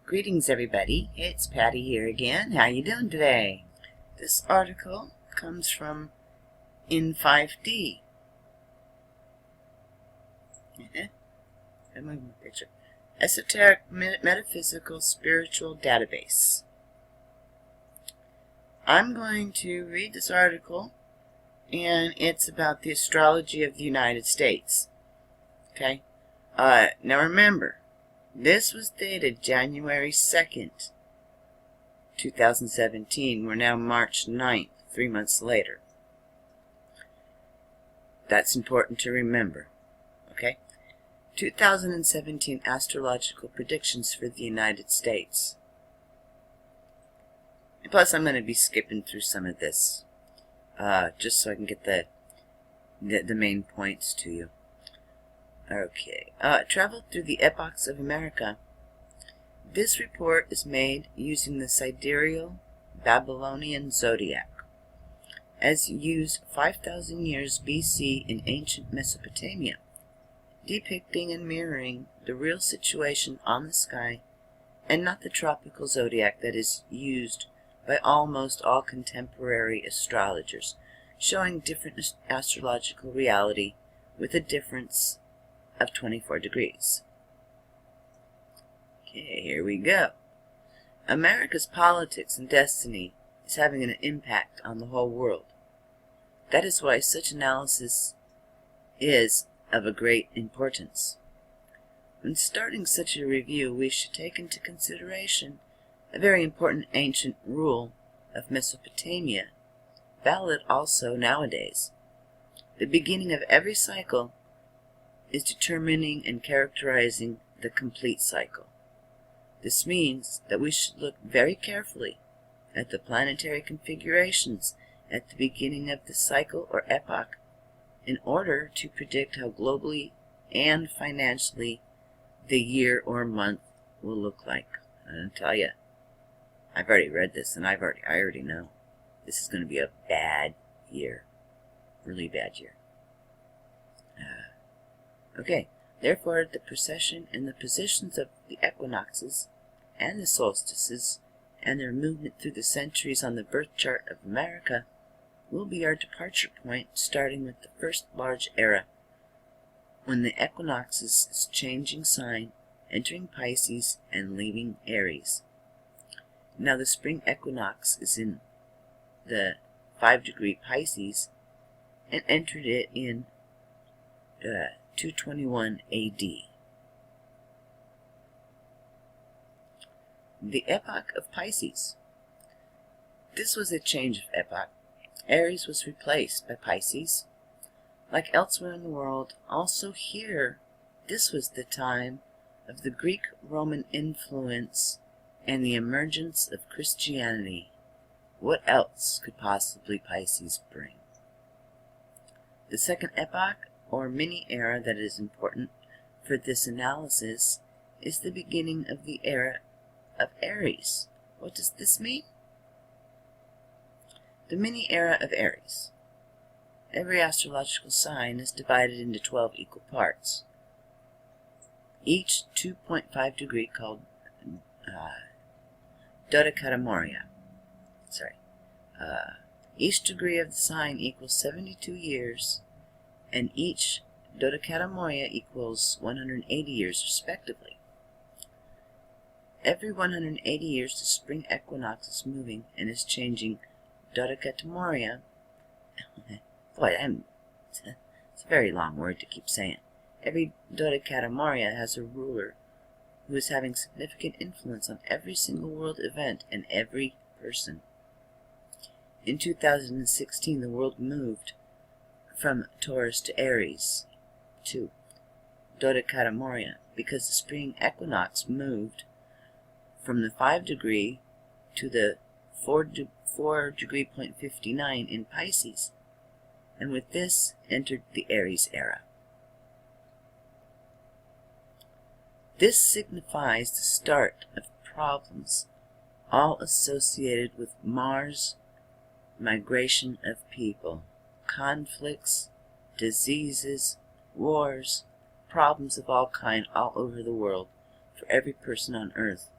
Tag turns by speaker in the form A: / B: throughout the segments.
A: Greetings everybody, it's Patty here again. How you doing today? This article comes from In 5D. I'm moving the picture. Esoteric Metaphysical Spiritual Database. I'm going to read this article, and it's about the astrology of the United States. Okay? Now remember, this was dated January 2nd, 2017. We're now March 9th, 3 months later. That's important to remember. Okay? 2017 astrological predictions for the United States. Plus, I'm going to be skipping through some of this, just so I can get the main points to you. Okay. Travel through the epochs of America. This report is made using the sidereal Babylonian zodiac, as used 5,000 years BC in ancient Mesopotamia, depicting and mirroring the real situation on the sky and not the tropical zodiac that is used by almost all contemporary astrologers, showing different astrological reality with a difference of 24 degrees. Okay, here we go. America's politics and destiny is having an impact on the whole world. That is why such analysis is of a great importance. When starting such a review, we should take into consideration a very important ancient rule of Mesopotamia, valid also nowadays. The beginning of every cycle is determining and characterizing the complete cycle. This means that we should look very carefully at the planetary configurations at the beginning of the cycle or epoch in order to predict how globally and financially the year or month will look like. I'll tell you, I've already read this and I already know this is going to be a bad year, really bad year. Okay, therefore the precession and the positions of the equinoxes and the solstices and their movement through the centuries on the birth chart of America will be our departure point, starting with the first large era, when the equinoxes is changing sign, entering Pisces and leaving Aries. Now the spring equinox is in the 5-degree Pisces and entered it in 221 AD. The epoch of Pisces. This was a change of epoch. Aries was replaced by Pisces. Like elsewhere in the world, also here, this was the time of the Greek-Roman influence and the emergence of Christianity. What else could possibly Pisces bring? The second epoch, or mini-era, that is important for this analysis is the beginning of the era of Aries. What does this mean? The mini-era of Aries. Every astrological sign is divided into 12 equal parts, each 2.5 degree, called dodecatemoria. Each degree of the sign equals 72 years, and each dodecatemoria equals 180 years respectively. Every 180 years the spring equinox is moving and is changing dodecatemoria. Boy, it's a very long word to keep saying. Every dodecatemoria has a ruler who is having significant influence on every single world event and every person. In 2016, the world moved from Taurus to Aries, to dodecatemoria, because the spring equinox moved from the 5-degree to the 4-degree point 59 in Pisces, and with this entered the Aries era. This signifies the start of problems, all associated with Mars, migration of people, conflicts, diseases, wars, problems of all kind all over the world for every person on Earth.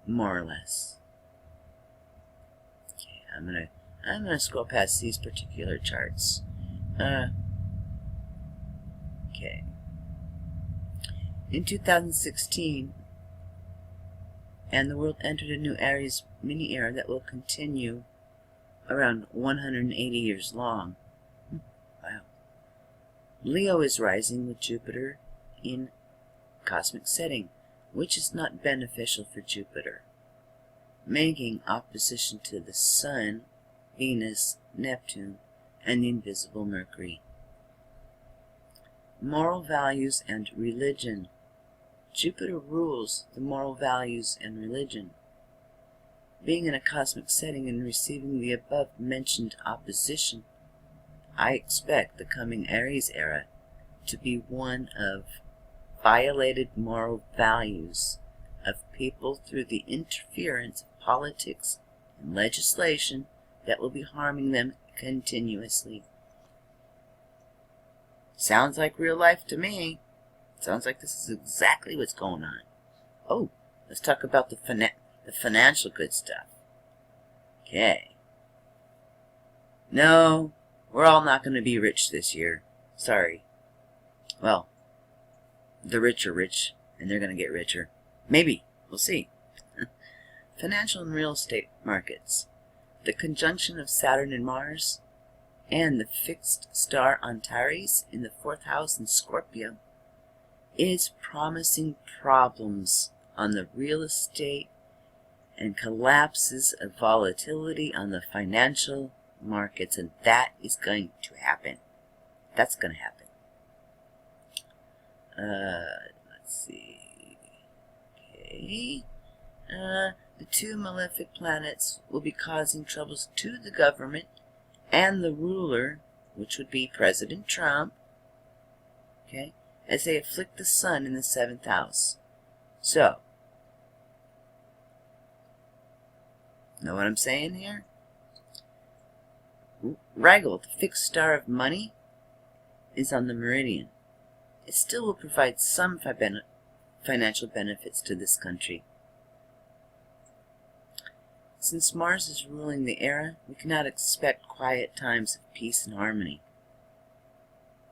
A: more or less. Okay, I'm gonna scroll past these particular charts. Okay. In 2016, and the world entered a new Aries mini era that will continue around 180 years long. Wow. Leo is rising with Jupiter in cosmic setting, which is not beneficial for Jupiter, making opposition to the Sun, Venus, Neptune, and the invisible Mercury. Moral values and religion. Jupiter rules the moral values and religion. Being in a cosmic setting and receiving the above-mentioned opposition, I expect the coming Aries era to be one of violated moral values of people through the interference of politics and legislation that will be harming them continuously. Sounds like real life to me. Sounds like this is exactly what's going on. Oh, let's talk about the financial good stuff. Okay. No, we're all not going to be rich this year. Sorry. Well, the rich are rich, and they're going to get richer. Maybe. We'll see. Financial and real estate markets. The conjunction of Saturn and Mars, and the fixed star Antares in the 4th house in Scorpio, is promising problems on the real estate and collapses of volatility on the financial markets, and that is going to happen. That's going to happen. Let's see. Okay. The two malefic planets will be causing troubles to the government and the ruler, which would be President Trump, okay, as they afflict the Sun in the 7th house. So, know what I'm saying here? Rigel, the fixed star of money, is on the meridian. It still will provide some financial benefits to this country. Since Mars is ruling the era, we cannot expect quiet times of peace and harmony.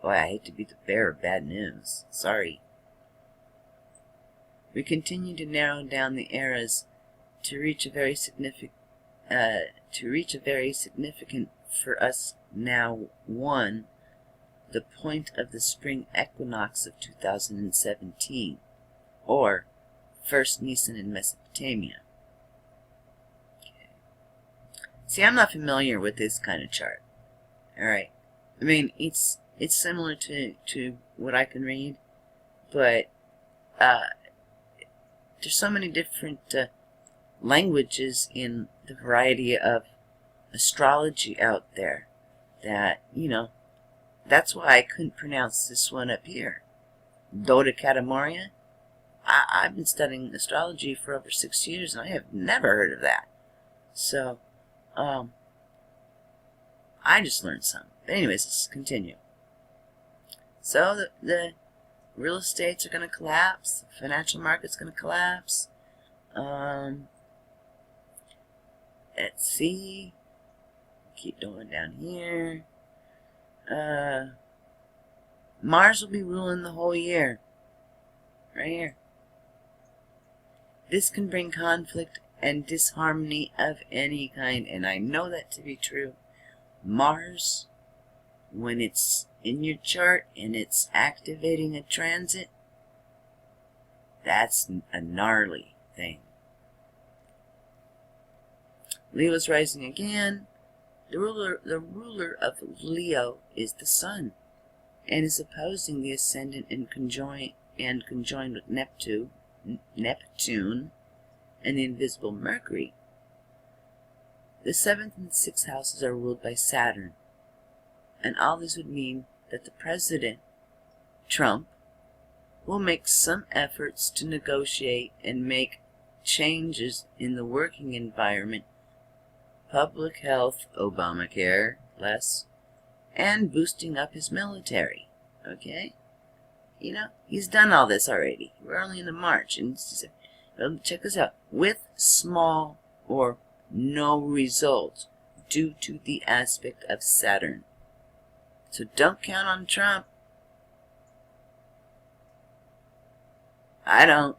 A: Boy, I hate to be the bearer of bad news. Sorry. We continue to narrow down the eras to reach a very significant for us now the point of the spring equinox of 2017, or first Nisan in Mesopotamia. Okay. See, I'm not familiar with this kind of chart. Alright. I mean, it's similar to what I can read, but there's so many different languages in the variety of astrology out there that, you know, that's why I couldn't pronounce this one up here. Dodecatomoria. I've been studying astrology for over 6 years and I have never heard of that. So, I just learned something. But anyways, let's continue. So, the real estates are going to collapse. The financial market's going to collapse. Let's see. Keep going down here. Mars will be ruling the whole year. Right here. This can bring conflict and disharmony of any kind, and I know that to be true. Mars, when it's in your chart and it's activating a transit, that's a gnarly thing. Leo's rising again. The ruler of Leo is the Sun, and is opposing the ascendant and conjoined with Neptune and the invisible Mercury. The 7th and 6th houses are ruled by Saturn, and all this would mean that the President, Trump, will make some efforts to negotiate and make changes in the working environment, public health, Obamacare, less, and boosting up his military. Okay? You know, he's done all this already. We're only in March, and Well, check this out. With small or no result due to the aspect of Saturn. So don't count on Trump. I don't.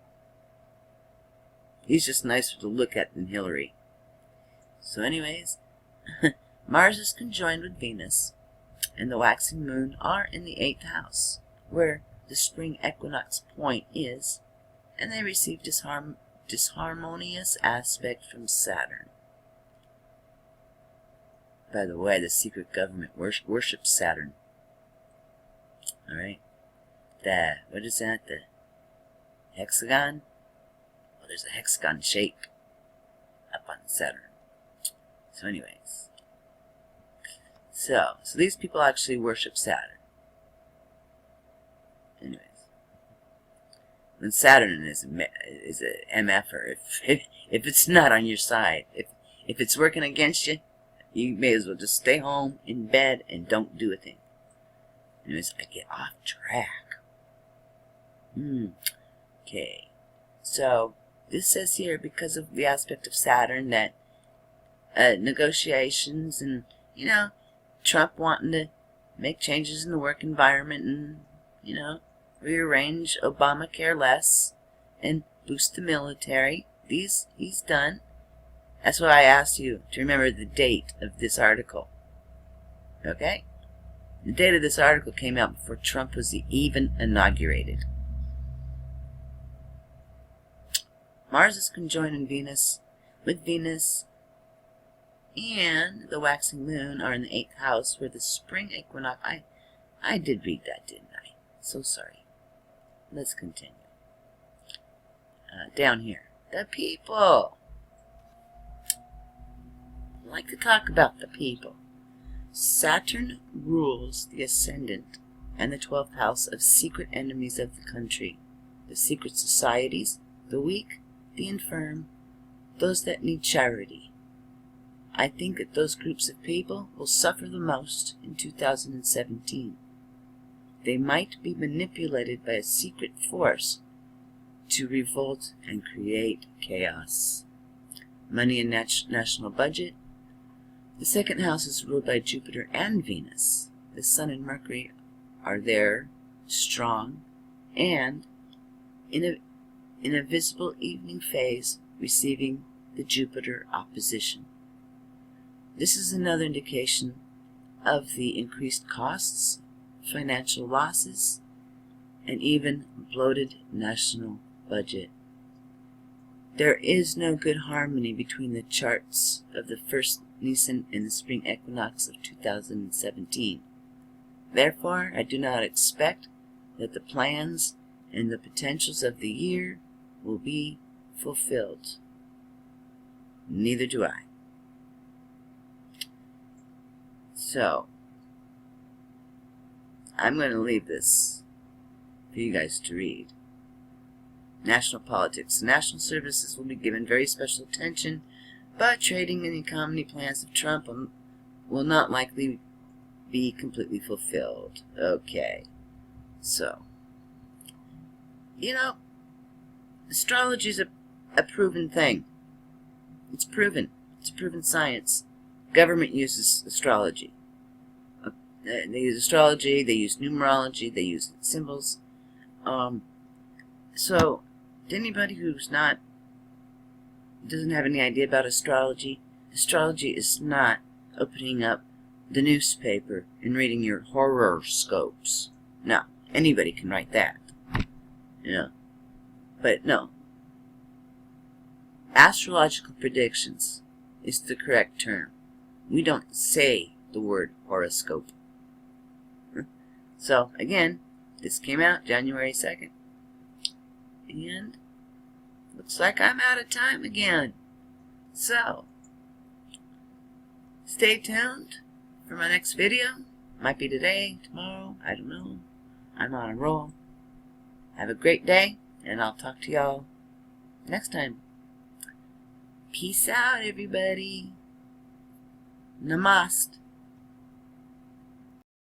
A: He's just nicer to look at than Hillary. So anyways, Mars is conjoined with Venus, and the waxing moon are in the 8th house, where the spring equinox point is, and they receive disharmonious aspect from Saturn. By the way, the secret government worships Saturn. Alright? What is that? The hexagon? Well, there's a hexagon shape up on Saturn. So anyways. So these people actually worship Saturn. Anyways. When Saturn is a MFer, if it's not on your side, if it's working against you, you may as well just stay home in bed and don't do a thing. Anyways, I get off track. Okay. So, this says here, because of the aspect of Saturn, that negotiations and, Trump wanting to make changes in the work environment and, rearrange Obamacare less and boost the military. He's done. That's why I asked you to remember the date of this article. Okay? The date of this article came out before Trump was even inaugurated. Mars is conjoined in Venus, with Venus and the waxing moon are in the 8th house, where the spring equinox... I did read that, didn't I? So sorry. Let's continue. Down here. The people. I like to talk about the people. Saturn rules the ascendant and the 12th house of secret enemies of the country, the secret societies, the weak, the infirm, those that need charity. I think that those groups of people will suffer the most in 2017. They might be manipulated by a secret force to revolt and create chaos. Money and national budget. The 2nd house is ruled by Jupiter and Venus. The Sun and Mercury are there, strong, and in a visible evening phase, receiving the Jupiter opposition. This is another indication of the increased costs, financial losses, and even bloated national budget. There is no good harmony between the charts of the first Nisan and the spring equinox of 2017. Therefore, I do not expect that the plans and the potentials of the year will be fulfilled. Neither do I. So, I'm going to leave this for you guys to read. National politics. National services will be given very special attention, but trading and economy plans of Trump will not likely be completely fulfilled. Okay. So, astrology is a proven thing. It's proven. It's a proven science. Government uses astrology. They use astrology, they use numerology, they use symbols. So, to anybody who's doesn't have any idea about astrology, astrology is not opening up the newspaper and reading your horoscopes. No, anybody can write that. But no. Astrological predictions is the correct term. We don't say the word horoscope. So, again, this came out January 2nd. And looks like I'm out of time again. So, stay tuned for my next video. Might be today, tomorrow, I don't know. I'm on a roll. Have a great day, and I'll talk to y'all next time. Peace out, everybody. Namaste.